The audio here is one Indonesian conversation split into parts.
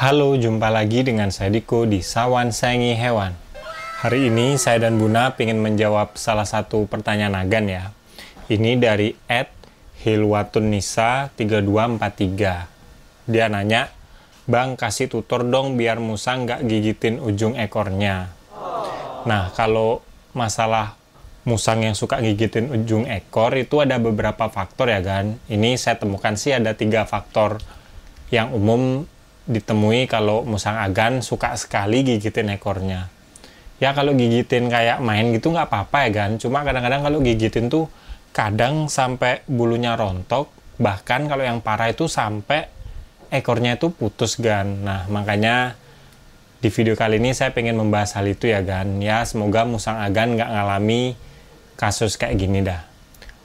Halo, jumpa lagi dengan saya Diko di Sawan Sayangi Hewan. Hari ini saya dan Buna ingin menjawab salah satu pertanyaan agan ya. Ini dari @hilwatunnisa3243. Dia nanya, "Bang, kasih tutor dong biar musang nggak gigitin ujung ekornya." Nah, kalau masalah musang yang suka gigitin ujung ekor itu ada beberapa faktor ya kan. Ini saya temukan sih ada 3 faktor yang umum ditemui kalau musang agan suka sekali gigitin ekornya. Ya kalau gigitin kayak main gitu nggak apa-apa ya kan. Cuma kadang-kadang kalau gigitin tuh kadang sampai bulunya rontok. Bahkan kalau yang parah itu sampai ekornya itu putus kan. Nah makanya di video kali ini saya pengen membahas hal itu ya kan. Ya semoga musang agan nggak ngalami kasus kayak gini dah.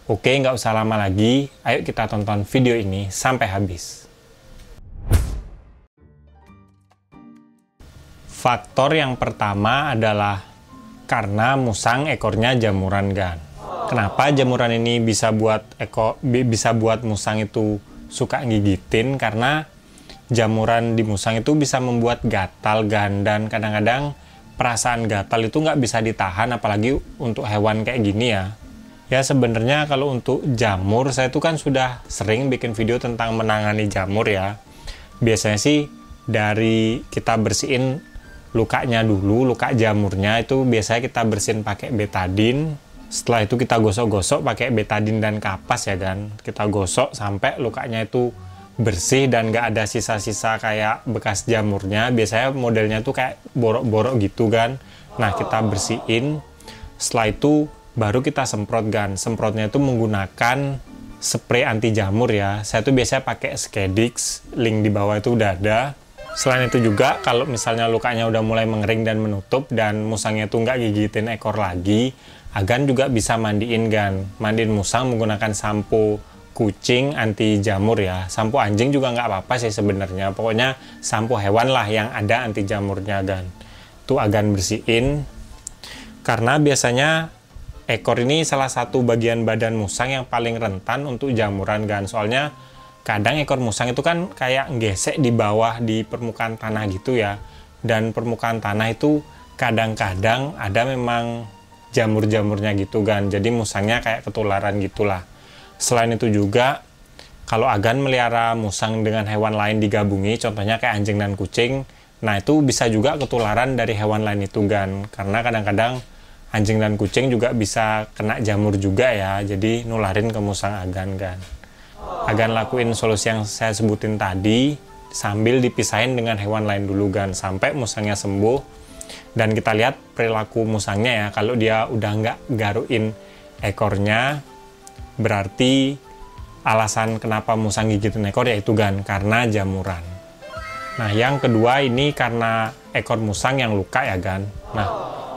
Oke, nggak usah lama lagi, ayo kita tonton video ini sampai habis. Faktor yang pertama adalah karena musang ekornya jamuran kan. Kenapa jamuran ini bisa buat musang itu suka gigitin? Karena jamuran di musang itu bisa membuat gatal kan, dan kadang-kadang perasaan gatal itu nggak bisa ditahan, apalagi untuk hewan kayak gini ya. Ya sebenarnya kalau untuk jamur, saya tuh kan sudah sering bikin video tentang menangani jamur ya. Biasanya sih dari kita bersihin lukanya dulu, luka jamurnya itu biasanya kita bersihin pakai betadine. Setelah itu kita gosok-gosok pakai betadine dan kapas ya kan. Kita gosok sampai lukanya itu bersih dan nggak ada sisa-sisa kayak bekas jamurnya. Biasanya modelnya tuh kayak borok-borok gitu kan. Nah kita bersihin, setelah itu baru kita semprot kan. Semprotnya itu menggunakan spray anti jamur ya. Saya tuh biasanya pakai Skedix, link di bawah itu udah ada. Selain itu juga kalau misalnya lukanya udah mulai mengering dan menutup dan musangnya tuh nggak gigitin ekor lagi, agan juga bisa mandiin kan. Mandiin musang menggunakan sampo kucing anti jamur ya. Sampo anjing juga nggak apa-apa sih sebenarnya. Pokoknya sampo hewan lah yang ada anti jamurnya kan. Itu agan bersihin. Karena biasanya ekor ini salah satu bagian badan musang yang paling rentan untuk jamuran kan. Soalnya kadang ekor musang itu kan kayak gesek di bawah di permukaan tanah gitu ya. Dan permukaan tanah itu kadang-kadang ada memang jamur-jamurnya gitu kan. Jadi musangnya kayak ketularan gitulah. Selain itu juga, kalau agan melihara musang dengan hewan lain digabungi, contohnya kayak anjing dan kucing, nah itu bisa juga ketularan dari hewan lain itu kan. Karena kadang-kadang anjing dan kucing juga bisa kena jamur juga ya, jadi nularin ke musang agan kan. Agan lakuin solusi yang saya sebutin tadi, sambil dipisahin dengan hewan lain dulu kan, sampai musangnya sembuh. Dan kita lihat perilaku musangnya ya, kalau dia udah nggak garuin ekornya, berarti alasan kenapa musang gigitin ekor yaitu kan karena jamuran. Nah yang kedua ini karena ekor musang yang luka ya kan. Nah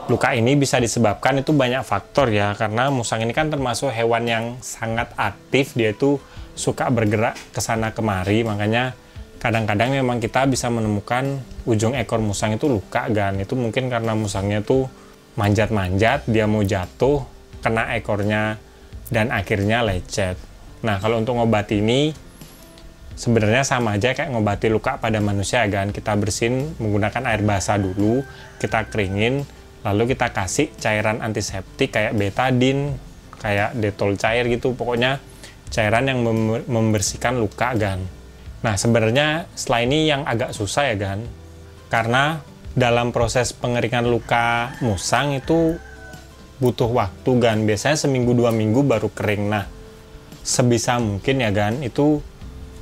luka ini bisa disebabkan itu banyak faktor ya, karena musang ini kan termasuk hewan yang sangat aktif. Dia itu suka bergerak ke sana kemari, makanya kadang-kadang memang kita bisa menemukan ujung ekor musang itu luka kan. Itu mungkin karena musangnya tuh manjat-manjat, dia mau jatuh, kena ekornya dan akhirnya lecet. Nah kalau untuk ngobati ini sebenarnya sama aja kayak ngobati luka pada manusia kan. Kita bersihin menggunakan air basah dulu, kita keringin, lalu kita kasih cairan antiseptik kayak betadine, kayak detol cair gitu. Pokoknya cairan yang membersihkan luka kan. Nah sebenarnya setelah ini yang agak susah ya kan, karena dalam proses pengeringan luka musang itu butuh waktu kan, biasanya seminggu 2 minggu baru kering. Nah sebisa mungkin ya kan, itu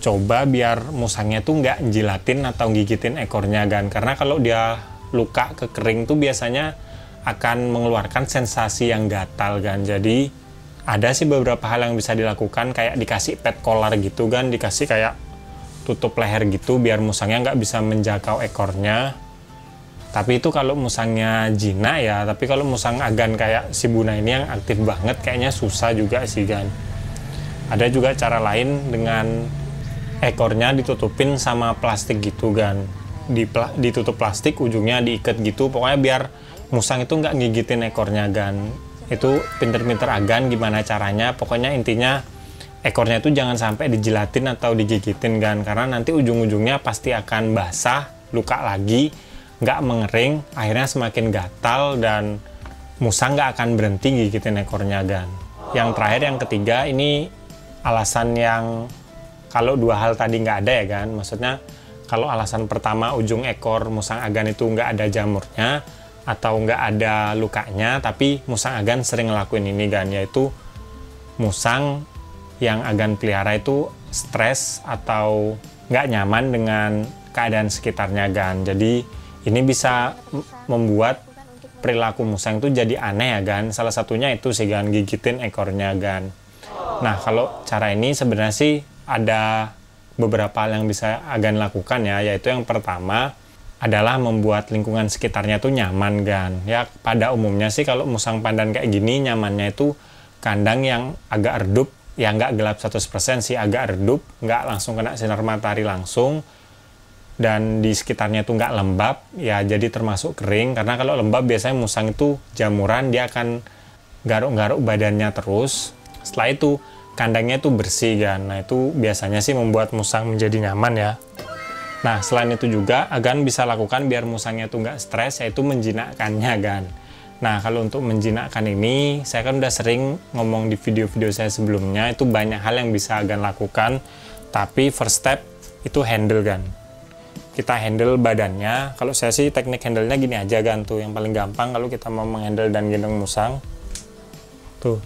coba biar musangnya tuh nggak jilatin atau gigitin ekornya kan, karena kalau dia luka kekering tuh biasanya akan mengeluarkan sensasi yang gatal kan. Jadi ada sih beberapa hal yang bisa dilakukan, kayak dikasih pet collar gitu kan, dikasih kayak tutup leher gitu biar musangnya nggak bisa menjangkau ekornya. Tapi itu kalau musangnya jinak ya, tapi kalau musang agan kayak si Buna ini yang aktif banget kayaknya susah juga sih kan. Ada juga cara lain, dengan ekornya ditutupin sama plastik gitu kan. Ditutup plastik, ujungnya diikat gitu, pokoknya biar musang itu nggak gigitin ekornya kan. Itu pinter-pinter agan gimana caranya, pokoknya intinya ekornya itu jangan sampai dijilatin atau digigitin kan, karena nanti ujung-ujungnya pasti akan basah luka lagi, nggak mengering, akhirnya semakin gatal dan musang nggak akan berhenti gigitin ekornya gan. Yang terakhir, yang ketiga, ini alasan yang kalau dua hal tadi nggak ada ya gan. Maksudnya kalau alasan pertama ujung ekor musang agan itu nggak ada jamurnya atau nggak ada lukanya, tapi musang agan sering ngelakuin ini gan, yaitu musang yang agan pelihara itu stres atau nggak nyaman dengan keadaan sekitarnya gan. Jadi ini bisa membuat perilaku musang itu jadi aneh ya gan. Salah satunya itu sih gan, gigitin ekornya gan. Nah, kalau cara ini sebenarnya sih ada beberapa hal yang bisa agan lakukan ya, yaitu yang pertama adalah membuat lingkungan sekitarnya tuh nyaman gan. Ya pada umumnya sih kalau musang pandan kayak gini nyamannya itu kandang yang agak redup, ya nggak gelap 100% sih, agak redup, nggak langsung kena sinar matahari langsung, dan di sekitarnya tuh nggak lembab, ya jadi termasuk kering. Karena kalau lembab biasanya musang itu jamuran, dia akan garuk-garuk badannya terus. Setelah itu kandangnya itu bersih kan. Nah itu biasanya sih membuat musang menjadi nyaman ya. Nah selain itu juga agan bisa lakukan biar musangnya itu nggak stres, yaitu menjinakkannya kan. Nah kalau untuk menjinakkan ini, saya kan udah sering ngomong di video-video saya sebelumnya, itu banyak hal yang bisa agan lakukan. Tapi first step itu handle kan. Kita handle badannya. Kalau saya sih teknik handle-nya gini aja kan, tuh yang paling gampang kalau kita mau menghandle dan gendong musang. Tuh,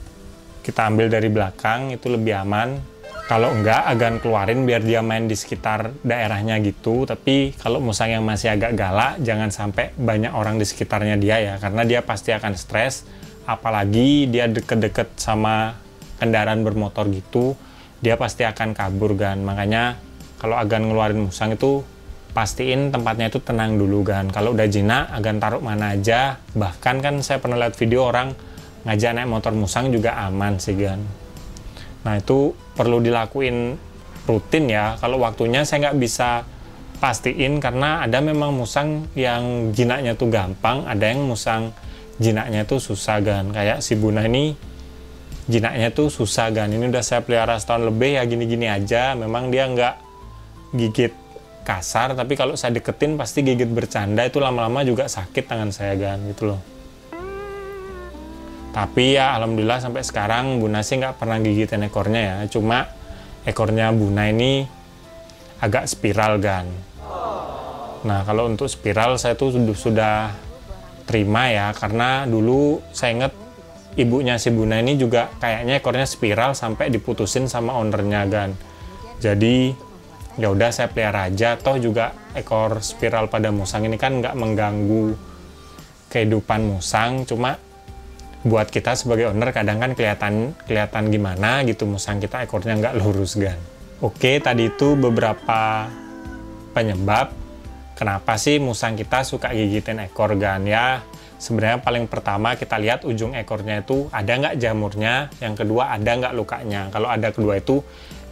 kita ambil dari belakang, itu lebih aman. Kalau enggak, agan keluarin biar dia main di sekitar daerahnya gitu. Tapi kalau musang yang masih agak galak, jangan sampai banyak orang di sekitarnya dia ya, karena dia pasti akan stres. Apalagi dia deket-deket sama kendaraan bermotor gitu, dia pasti akan kabur kan. Makanya kalau agan ngeluarin musang itu pastiin tempatnya itu tenang dulu kan. Kalau udah jinak, agan taruh mana aja. Bahkan kan saya pernah lihat video orang ngajak naik motor musang juga aman sih kan. Nah itu perlu dilakuin rutin ya. Kalau waktunya saya nggak bisa pastiin, karena ada memang musang yang jinaknya tuh gampang, ada yang musang jinaknya tuh susah kan. Kayak si Buna ini jinaknya tuh susah kan. Ini udah saya pelihara setahun lebih ya, gini-gini aja. Memang dia nggak gigit kasar, tapi kalau saya deketin pasti gigit bercanda, itu lama-lama juga sakit tangan saya kan gitu loh. Tapi ya alhamdulillah sampai sekarang Buna sih nggak pernah gigitin ekornya ya. Cuma ekornya Buna ini agak spiral kan. Nah kalau untuk spiral saya tuh sudah terima ya, karena dulu saya inget ibunya si Buna ini juga kayaknya ekornya spiral sampai diputusin sama ownernya kan. Jadi ya udah saya pelihara aja, toh juga ekor spiral pada musang ini kan nggak mengganggu kehidupan musang, cuma buat kita sebagai owner kadang kan kelihatan gimana gitu musang kita ekornya nggak lurus kan. Oke, tadi itu beberapa penyebab kenapa sih musang kita suka gigitin ekor kan ya. Sebenarnya paling pertama kita lihat ujung ekornya itu ada nggak jamurnya, yang kedua ada nggak lukanya. Kalau ada kedua itu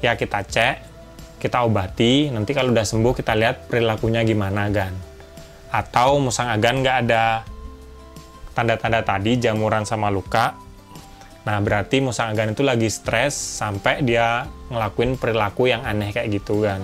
ya kita cek, kita obati, nanti kalau udah sembuh kita lihat perilakunya gimana kan. Atau musang agan nggak ada tanda-tanda tadi, jamuran sama luka, nah berarti musang agan itu lagi stres sampai dia ngelakuin perilaku yang aneh kayak gitu kan.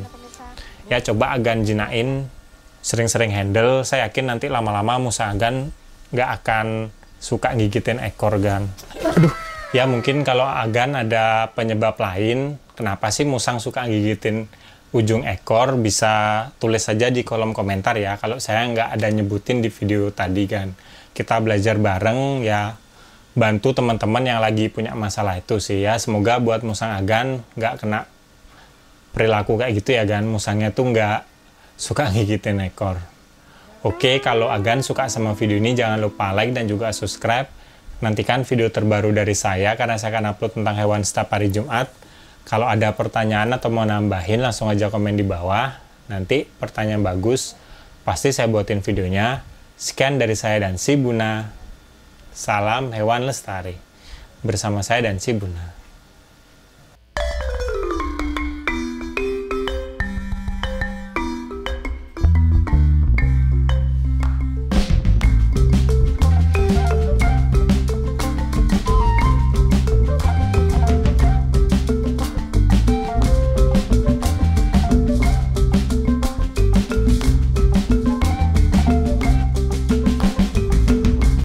Ya coba agan jinain, sering-sering handle, saya yakin nanti lama-lama musang agan nggak akan suka gigitin ekor kan. Aduh. Ya mungkin kalau agan ada penyebab lain kenapa sih musang suka gigitin ujung ekor, bisa tulis saja di kolom komentar ya. Kalau saya nggak ada nyebutin di video tadi kan. Kita belajar bareng ya, bantu teman-teman yang lagi punya masalah itu sih ya. Semoga buat musang agan nggak kena perilaku kayak gitu ya kan. Musangnya tuh nggak suka gigitin ekor. Oke, kalau agan suka sama video ini jangan lupa like dan juga subscribe. Nantikan video terbaru dari saya karena saya akan upload tentang hewan setiap hari Jumat. Kalau ada pertanyaan atau mau nambahin langsung aja komen di bawah. Nanti pertanyaan bagus pasti saya buatin videonya. Sekian dari saya dan si Buna. Salam hewan lestari. Bersama saya dan si Buna.